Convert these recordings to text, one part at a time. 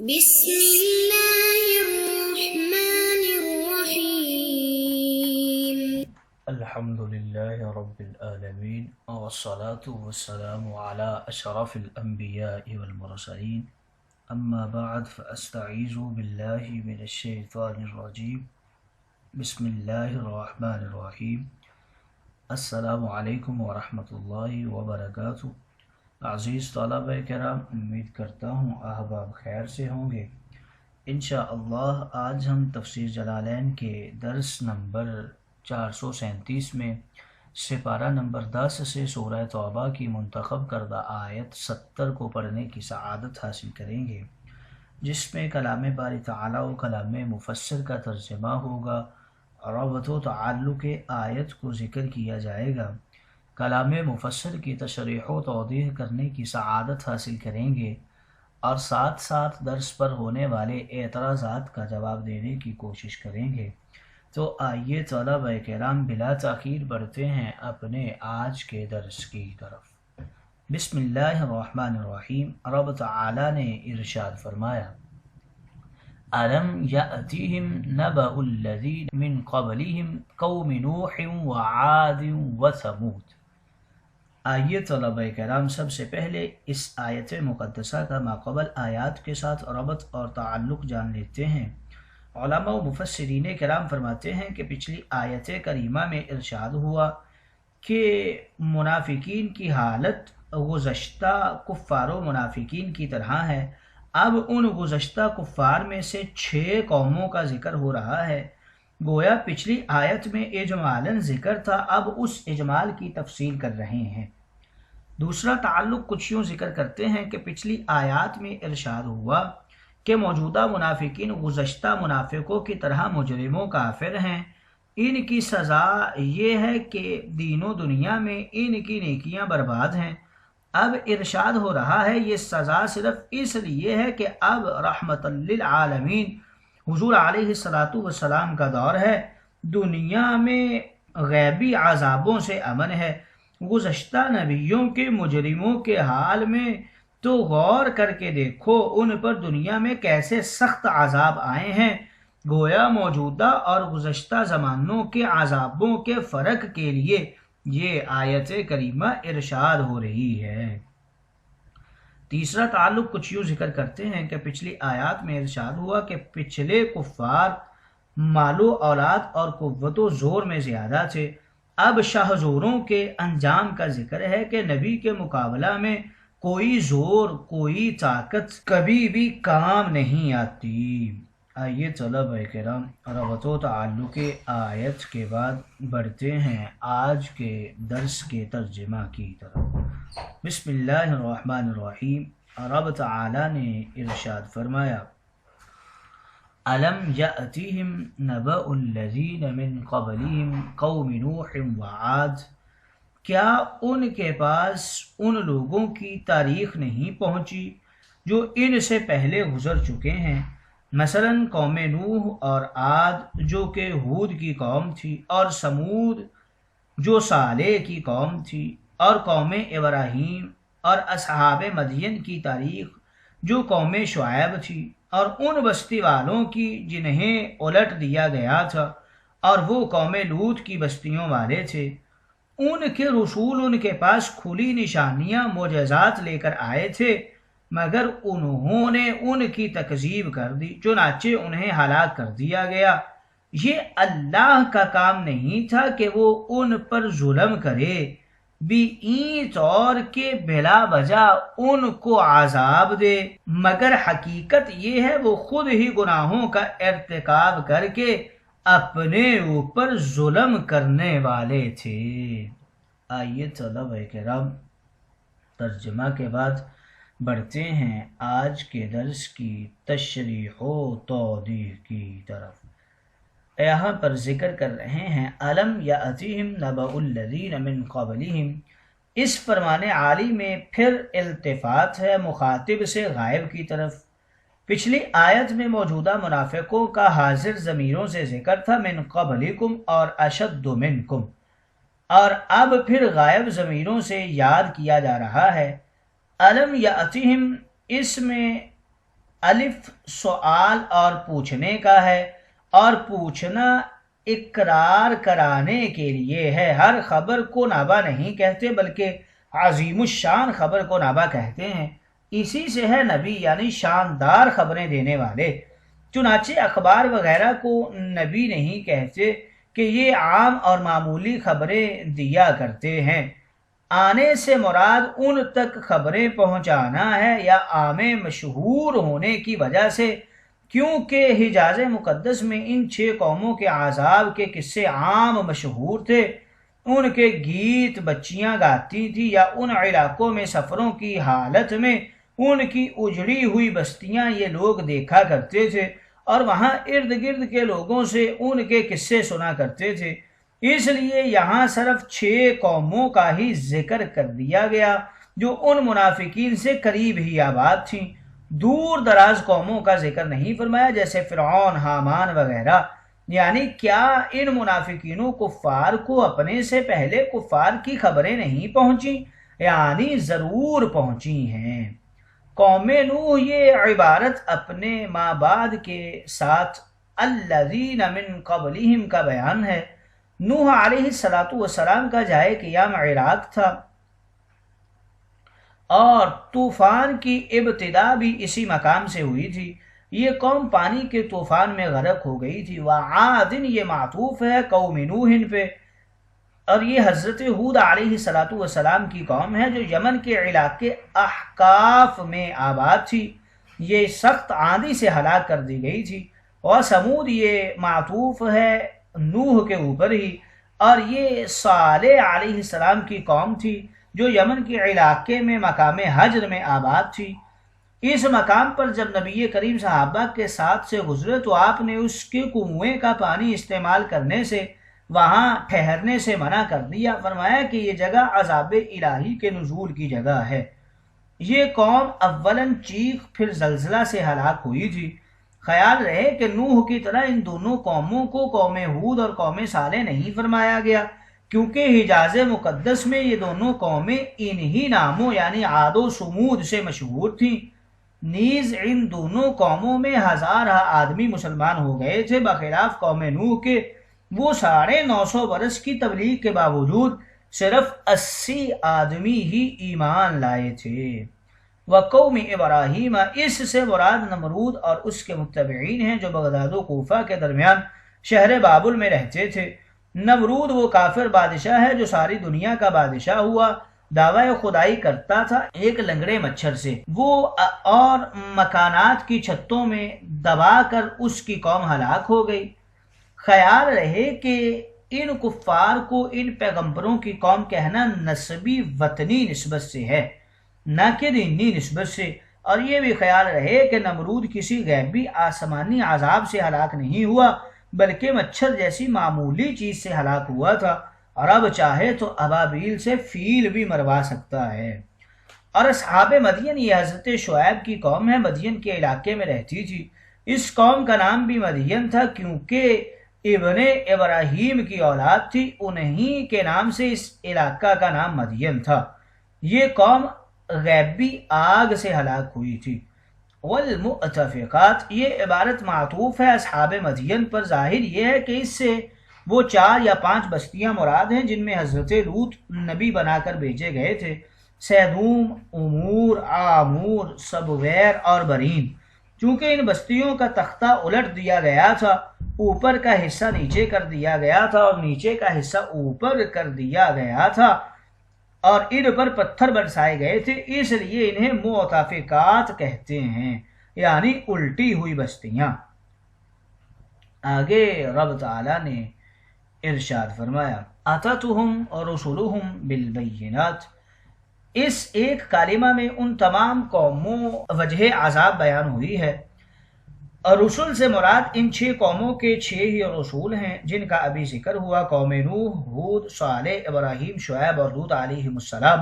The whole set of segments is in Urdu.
بسم اللہ الرحمن الرحیم الحمد للہ رب العالمین والصلاة والسلام علی اشرف الانبیاء والمرسلین اما بعد فاستعیذ باللہ من الشیطان الرجیم بسم اللہ الرحمن الرحیم السلام علیکم ورحمۃ اللہ وبرکاتہ۔ عزیز طلبہ کرام، امید کرتا ہوں احباب خیر سے ہوں گے۔ انشاءاللہ آج ہم تفسیر جلالین کے درس نمبر 437 میں سپارہ نمبر 10 سے سورہ توبہ کی منتخب کردہ آیت 70 کو پڑھنے کی سعادت حاصل کریں گے، جس میں کلام باری تعالیٰ و کلام مفسر کا ترجمہ ہوگا، ربط و تعلق آیت کو ذکر کیا جائے گا، کلام مفسر کی تشریح و توضیح کرنے کی سعادت حاصل کریں گے، اور ساتھ ساتھ درس پر ہونے والے اعتراضات کا جواب دینے کی کوشش کریں گے۔ تو آئیے طلبہ کرام بلا تاخیر بڑھتے ہیں اپنے آج کے درس کی طرف۔ بسم اللہ الرحمن الرحیم۔ رب تعالی نے ارشاد فرمایا، أَلَمْ يَأْتِهِمْ نَبَأُ الَّذِينَ مِنْ قَبْلِهِمْ قَوْمِ نُوحٍ وَعَادٍ وَثَمُودَ۔ آئیے طلبہ کرام سب سے پہلے اس آیت مقدسہ کا ماقبل آیات کے ساتھ ربط اور تعلق جان لیتے ہیں۔ علماء و مفسرین کرام فرماتے ہیں کہ پچھلی آیت کریمہ میں ارشاد ہوا کہ منافقین کی حالت گزشتہ کفار و منافقین کی طرح ہے۔ اب ان گزشتہ کفار میں سے 6 قوموں کا ذکر ہو رہا ہے۔ گویا پچھلی آیت میں اجمالاً ذکر تھا، اب اس اجمال کی تفصیل کر رہے ہیں۔ دوسرا تعلق کچھ یوں ذکر کرتے ہیں کہ پچھلی آیات میں ارشاد ہوا کہ موجودہ منافقین گزشتہ منافقوں کی طرح مجرم و کافر ہیں، ان کی سزا یہ ہے کہ دین و دنیا میں ان کی نیکیاں برباد ہیں۔ اب ارشاد ہو رہا ہے یہ سزا صرف اس لیے ہے کہ اب رحمت للعالمین حضور علیہ السلام کا دور ہے، دنیا میں غیبی عذابوں سے امن ہے۔ گزشتہ نبیوں کے مجرموں کے حال میں تو غور کر کے دیکھو، ان پر دنیا میں کیسے سخت عذاب آئے ہیں۔ گویا موجودہ اور گزشتہ زمانوں کے عذابوں کے فرق کے لیے یہ آیت کریمہ ارشاد ہو رہی ہے۔ تیسرا تعلق کچھ یوں ذکر کرتے ہیں کہ پچھلی آیات میں ارشاد ہوا کہ پچھلے کفار مال و اولاد اور قوت و زور میں زیادہ تھے، اب شاہزوروں کے انجام کا ذکر ہے کہ نبی کے مقابلہ میں کوئی زور کوئی طاقت کبھی بھی کام نہیں آتی۔ آئیے طلبہ کرام ربط و تعلق آیت کے بعد بڑھتے ہیں آج کے درس کے ترجمہ کی طرف۔ بسم اللہ الرحمن الرحیم۔ رب تعالی نے ارشاد فرمایا، أَلَمْ يَأْتِهِمْ نَبَأُ الَّذِينَ مِنْ قَبْلِهِمْ قَوْمِ نُوحٍ وَعَادٍ۔ کیا ان کے پاس ان لوگوں کی تاریخ نہیں پہنچی جو ان سے پہلے گزر چکے ہیں، مثلا قوم نوح اور عاد جو کہ ہود کی قوم تھی، اور سمود جو صالح کی قوم تھی، اور قوم ابراہیم اور اصحاب مدین کی تاریخ جو قوم شعیب تھی، اور ان بستی والوں کی جنہیں الٹ دیا گیا تھا، اور وہ قوم لوط کی بستیوں والے تھے۔ ان کے رسول ان کے پاس کھلی نشانیاں معجزات لے کر آئے تھے، مگر انہوں نے ان کی تکذیب کر دی، چنانچہ انہیں ہلاک کر دیا گیا۔ یہ اللہ کا کام نہیں تھا کہ وہ ان پر ظلم کرے، بھی این طور کے بلا وجہ ان کو عذاب دے، مگر حقیقت یہ ہے وہ خود ہی گناہوں کا ارتکاب کر کے اپنے اوپر ظلم کرنے والے تھے۔ آئیے طلبہ کرام ترجمہ کے بعد بڑھتے ہیں آج کے درس کی تشریح و توضیح کی طرف۔ یہاں پر ذکر کر رہے ہیں أَلَمْ يَأْتِهِمْ نَبَأُ الَّذِينَ مِنْ قَبْلِهِمْ۔ اس فرمان عالی میں پھر التفات ہے مخاطب سے غائب کی طرف۔ پچھلی آیت میں موجودہ منافقوں کا حاضر ضمیروں سے ذکر تھا، من قبلکم اور اشد منکم، اور اب پھر غائب ضمیروں سے یاد کیا جا رہا ہے۔ أَلَمْ يَأْتِهِمْ، اس میں الف سوال اور پوچھنے کا ہے، اور پوچھنا اقرار کرانے کے لیے ہے۔ ہر خبر کو نبا نہیں کہتے بلکہ عظیم الشان خبر کو نبا کہتے ہیں۔ اسی سے ہے نبی، یعنی شاندار خبریں دینے والے۔ چنانچہ اخبار وغیرہ کو نبی نہیں کہتے کہ یہ عام اور معمولی خبریں دیا کرتے ہیں۔ آنے سے مراد ان تک خبریں پہنچانا ہے یا عام مشہور ہونے کی وجہ سے، کیونکہ حجاز مقدس میں ان 6 قوموں کے عذاب کے قصے عام مشہور تھے۔ ان کے گیت بچیاں گاتی تھیں، یا ان علاقوں میں سفروں کی حالت میں ان کی اجڑی ہوئی بستیاں یہ لوگ دیکھا کرتے تھے، اور وہاں ارد گرد کے لوگوں سے ان کے قصے سنا کرتے تھے۔ اس لیے یہاں صرف 6 قوموں کا ہی ذکر کر دیا گیا جو ان منافقین سے قریب ہی آباد تھیں۔ دور دراز قوموں کا ذکر نہیں فرمایا، جیسے فرعون، حامان وغیرہ۔ یعنی کیا ان منافقینوں کفار کو اپنے سے پہلے کفار کی خبریں نہیں پہنچیں؟ یعنی ضرور پہنچی ہیں۔ قوم نوح یہ عبارت اپنے ماں بعد کے ساتھ الذین من قبلہم کا بیان ہے۔ نوح علیہ السلام کا جائے قیام عراق تھا، اور طوفان کی ابتدا بھی اسی مقام سے ہوئی تھی۔ یہ قوم پانی کے طوفان میں غرق ہو گئی تھی۔ وعاد یہ معطوف ہے قوم نوح پہ، اور یہ حضرت ہود علیہ السلام کی قوم ہے جو یمن کے علاقے احقاف میں آباد تھی۔ یہ سخت آندھی سے ہلاک کر دی گئی تھی۔ اور سمود یہ معطوف ہے نوح کے اوپر ہی، اور یہ صالح علیہ السلام کی قوم تھی جو یمن کے علاقے میں مقام حجر میں آباد تھی۔ اس مقام پر جب نبی کریم صحابہ کے ساتھ سے گزرے تو آپ نے اس کے کنویں کا پانی استعمال کرنے سے، وہاں ٹھہرنے سے منع کر دیا۔ فرمایا کہ یہ جگہ عذاب الہی کے نزول کی جگہ ہے۔ یہ قوم اولاً چیخ پھر زلزلہ سے ہلاک ہوئی تھی۔ خیال رہے کہ نوح کی طرح ان دونوں قوموں کو قوم ہود اور قوم صالح نہیں فرمایا گیا، کیونکہ حجاز مقدس میں یہ دونوں قومیں انہی ناموں یعنی عاد و سمود سے مشہور تھیں۔ نیز ان دونوں قوموں میں 1000 آدمی مسلمان ہو گئے تھے، بخلاف قوم نوح کے۔ وہ 950 برس کی تبلیغ کے باوجود صرف 80 آدمی ہی ایمان لائے تھے۔ وقوم ابراہیم، اس سے مراد نمرود اور اس کے متبعین ہیں جو بغداد و کوفہ کے درمیان شہر بابل میں رہتے تھے۔ نمرود وہ کافر بادشاہ ہے جو ساری دنیا کا بادشاہ ہوا، دعوی خدائی کرتا تھا ایک لنگڑے مچھر سے۔ وہ اور مکانات کی چھتوں میں دبا کر اس کی قوم ہلاک ہو گئی۔ خیال رہے کہ ان کفار کو ان پیغمبروں کی قوم کہنا نسبی وطنی نسبت سے ہے، نہ کہ دینی نسبت سے۔ اور یہ بھی خیال رہے کہ نمرود کسی غیبی آسمانی عذاب سے ہلاک نہیں ہوا، بلکہ مچھر جیسی معمولی چیز سے ہلاک ہوا تھا، اور اب چاہے تو ابابیل سے فیل بھی مروا سکتا ہے۔ اور اصحاب مدین یہ حضرت شعیب کی قوم ہے، مدین کے علاقے میں رہتی تھی۔ اس قوم کا نام بھی مدین تھا کیونکہ ابن ابراہیم کی اولاد تھی، انہی کے نام سے اس علاقہ کا نام مدین تھا۔ یہ قوم غیبی آگ سے ہلاک ہوئی تھی۔ والمؤتفقات یہ عبارت معطوف ہے اصحاب مدین پر۔ ظاہر یہ ہے کہ اس سے وہ 4 یا 5 بستیاں مراد ہیں جن میں حضرت لوط نبی بنا کر بھیجے گئے تھے: سیدوم، امور، آمور، سبویر اور برین۔ چونکہ ان بستیوں کا تختہ الٹ دیا گیا تھا، اوپر کا حصہ نیچے کر دیا گیا تھا اور نیچے کا حصہ اوپر کر دیا گیا تھا، اور ان پر پتھر برسائے گئے تھے، اس لیے انہیں مؤتفقات کہتے ہیں، یعنی الٹی ہوئی بستیاں۔ آگے رب تعالیٰ نے ارشاد فرمایا: اتتہم رسلہم بالبینات۔ اس ایک کلمہ میں ان تمام قوموں وجہ عذاب بیان ہوئی ہے، اور رسول سے مراد ان 6 قوموں کے 6 ہی رسول ہیں جن کا ابھی ذکر ہوا: قوم نوح، ہود، صالح، ابراہیم، شعیب اور لوط علیہ السلام۔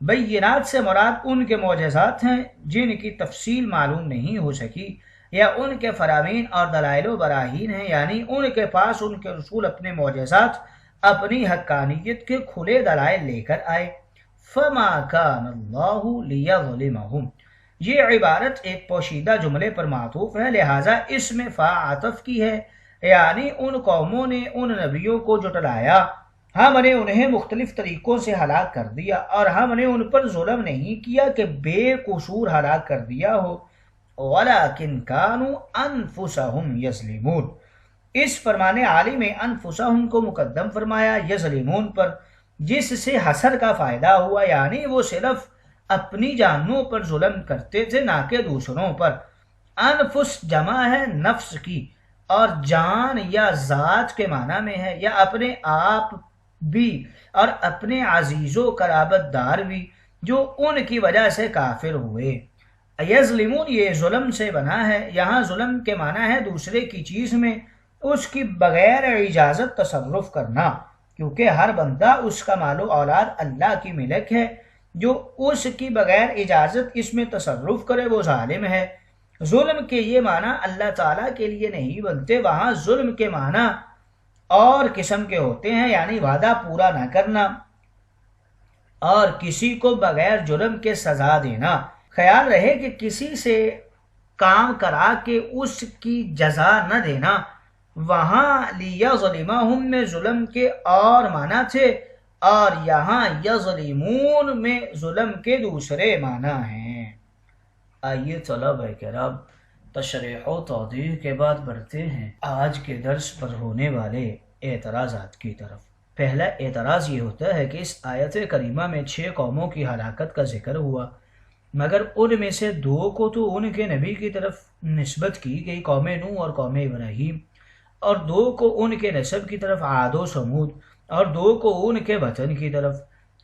بینات سے مراد ان کے معجزات ہیں جن کی تفصیل معلوم نہیں ہو سکی، یا ان کے فرامین اور دلائل و براہین ہیں، یعنی ان کے پاس ان کے رسول اپنے معجزات، اپنی حقانیت کے کھلے دلائل لے کر آئے۔ فما کان اللہ لیظلمہم، یہ عبارت ایک پوشیدہ جملے پر معطوف ہے، لہٰذا اس میں فا عطف کی ہے، یعنی ان قوموں نے ان نبیوں کو جھٹلایا، ہم نے انہیں مختلف طریقوں سے ہلاک کر دیا اور ہم نے ان پر ظلم نہیں کیا کہ بے قصور ہلاک کر دیا ہو، وَلَكِنْ كَانُوا أَنفُسَهُمْ يَظْلِمُونَ۔ اس فرمان عالی میں انفسہم کو مقدم فرمایا یظلمون پر، جس سے حسر کا فائدہ ہوا، یعنی وہ صرف اپنی جانوں پر ظلم کرتے تھے نہ کہ دوسروں پر۔ انفس جمع ہے نفس کی، اور جان یا ذات کے معنی میں ہے، یا اپنے آپ بھی اور اپنے عزیز و قرابت دار بھی جو ان کی وجہ سے کافر ہوئے۔ یظلمون یہ ظلم سے بنا ہے، یہاں ظلم کے معنی ہے دوسرے کی چیز میں اس کی بغیر اجازت تصرف کرنا، کیونکہ ہر بندہ اس کا مال و اولاد اللہ کی ملک ہے، جو اس کی بغیر اجازت اس میں تصرف کرے وہ ظالم ہے۔ ظلم کے یہ معنی اللہ تعالیٰ کے لیے نہیں بنتے، وہاں ظلم کے معنی اور قسم کے ہوتے ہیں، یعنی وعدہ پورا نہ کرنا اور کسی کو بغیر جرم کے سزا دینا۔ خیال رہے کہ کسی سے کام کرا کے اس کی جزا نہ دینا، وہاں لیظلمہم میں ظلم کے اور معنی تھے اور یہاں یظلمون میں ظلم کے دوسرے معنی ہیں۔ آئیے طلبہ کرام تشریح و توضیح کے بعد بڑھتے ہیں آج کے درس پر ہونے والے اعتراضات کی طرف۔ پہلا اعتراض یہ ہوتا ہے کہ اس آیت کریمہ میں 6 قوموں کی ہلاکت کا ذکر ہوا، مگر ان میں سے 2 کو تو ان کے نبی کی طرف نسبت کی گئی، قوم نوح اور قوم ابراہیم، اور 2 کو ان کے نسب کی طرف عاد و سمود، اور 2 کو ان کے وطن کی طرف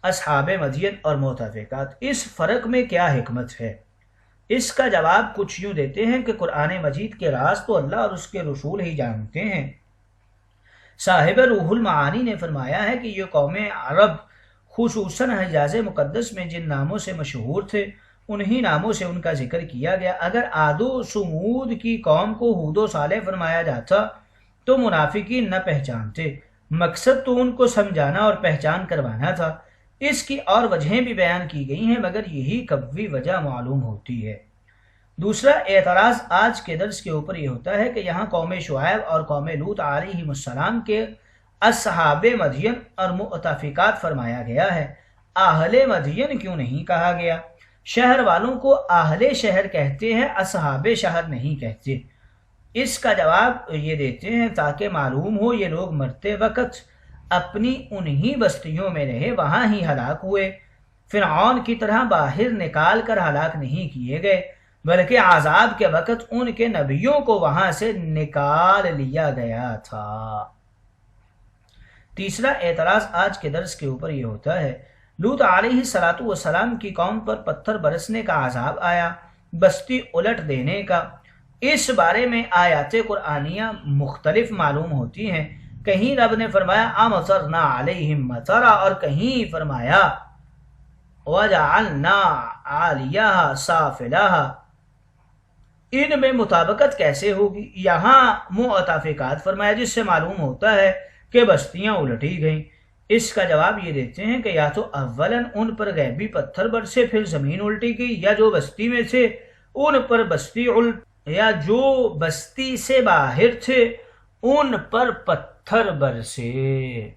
اصحاب مدین اور مؤتفقات۔ اس فرق میں کیا حکمت ہے؟ اس کا جواب کچھ یوں دیتے ہیں کہ قرآن مجید کے راز تو اللہ اور اس کے رسول ہی جانتے ہیں۔ صاحب روح المعانی نے فرمایا ہے کہ یہ قوم عرب خصوصاً حجاز مقدس میں جن ناموں سے مشہور تھے انہی ناموں سے ان کا ذکر کیا گیا۔ اگر عاد و سمود کی قوم کو ہود و صالح فرمایا جاتا تو منافقین نہ پہچانتے، مقصد تو ان کو سمجھانا اور پہچان کروانا تھا۔ اس کی اور وجہیں بھی بیان کی گئی ہیں، مگر یہی قوی وجہ معلوم ہوتی ہے۔ دوسرا اعتراض آج کے درس کے اوپر یہ ہوتا ہے کہ یہاں قوم شعیب اور قوم لوط علیہ السلام کے اصحاب مدین اور مؤتفقات فرمایا گیا ہے، اہل مدین کیوں نہیں کہا گیا؟ شہر والوں کو اہل شہر کہتے ہیں، اصحاب شہر نہیں کہتے۔ اس کا جواب یہ دیتے ہیں تاکہ معلوم ہو یہ لوگ مرتے وقت اپنی انہی بستیوں میں رہے، وہاں ہی ہلاک ہوئے، فرعون کی طرح باہر نکال کر ہلاک نہیں کیے گئے، بلکہ عذاب کے وقت ان کے نبیوں کو وہاں سے نکال لیا گیا تھا۔ تیسرا اعتراض آج کے درس کے اوپر یہ ہوتا ہے، لوط علیہ السلام کی قوم پر پتھر برسنے کا عذاب آیا، بستی الٹ دینے کا۔ اس بارے میں آیات قرآنیہ مختلف معلوم ہوتی ہیں، کہیں رب نے فرمایا امطرنا علیہم مطرا اور کہیں فرمایا وجعلنا عالیہا سافلہا۔ ان میں مطابقت کیسے ہوگی؟ یہاں مؤتفقات فرمایا جس سے معلوم ہوتا ہے کہ بستیاں الٹی گئیں۔ اس کا جواب یہ دیتے ہیں کہ یا تو اولاً ان پر غیبی پتھر برسے پھر زمین الٹی گئی، یا جو بستی میں تھے ان پر بستی یا جو بستی سے باہر تھے ان پر پتھر برسے۔